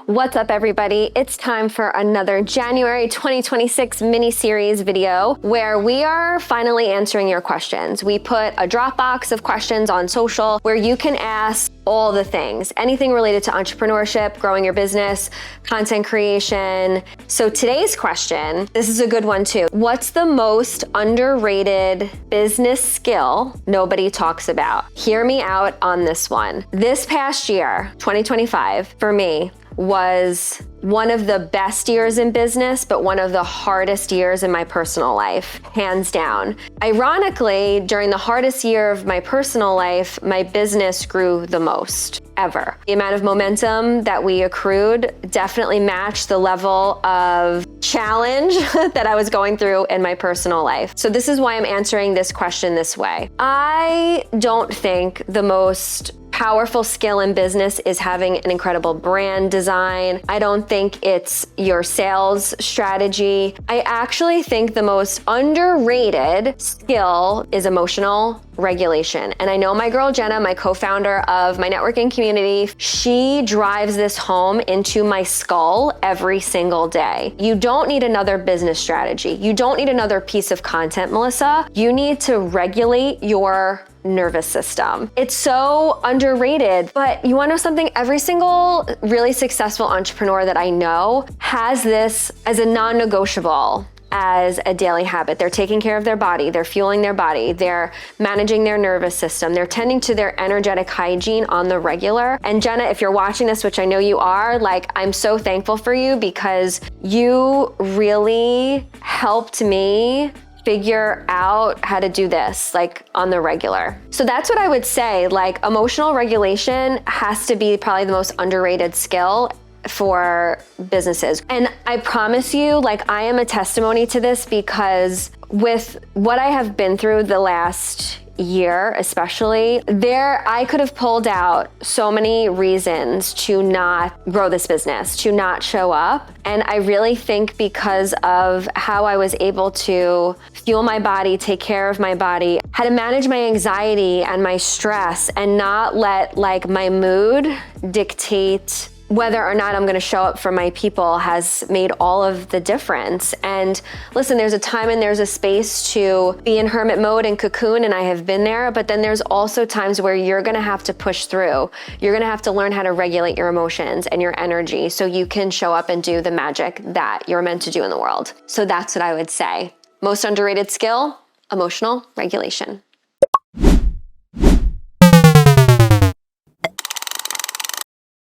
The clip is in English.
What's up, everybody? It's time for another January 2026 mini-series video where we are finally answering your questions. We put a Dropbox of questions on social where you can ask all the things, anything related to entrepreneurship, growing your business, content creation. So today's question, this is a good one too. What's the most underrated business skill nobody talks about? Hear me out on this one. This past year, 2025, for me, was one of the best years in business, but one of the hardest years in my personal life, hands down. Ironically, during the hardest year of my personal life, my business grew the most ever. The amount of momentum that we accrued definitely matched the level of challenge that I was going through in my personal life. So this is why I'm answering this question this way. I don't think the most powerful skill in business is having an incredible brand design. I don't think it's your sales strategy. I actually think the most underrated skill is emotional regulation. And I know my girl Jenna, my co-founder of my networking community, she drives this home into my skull every single day. You don't need another business strategy. You don't need another piece of content, Melissa. You need to regulate your nervous system. It's so underrated, but you wanna know something? Every single really successful entrepreneur that I know has this as a non-negotiable, as a daily habit. They're taking care of their body, they're fueling their body, they're managing their nervous system, they're tending to their energetic hygiene on the regular. And Jenna, if you're watching this, which I know you are, I'm so thankful for you because you really helped me figure out how to do this on the regular. So that's what I would say, emotional regulation has to be probably the most underrated skill for businesses. And I promise you, I am a testimony to this because with what I have been through the last year, especially, I could have pulled out so many reasons to not grow this business, to not show up. And I really think because of how I was able to fuel my body, take care of my body, how to manage my anxiety and my stress and not let my mood dictate whether or not I'm gonna show up for my people has made all of the difference. And listen, there's a time and there's a space to be in hermit mode and cocoon, and I have been there, but then there's also times where you're gonna have to push through. You're gonna have to learn how to regulate your emotions and your energy so you can show up and do the magic that you're meant to do in the world. So that's what I would say. Most underrated skill, emotional regulation.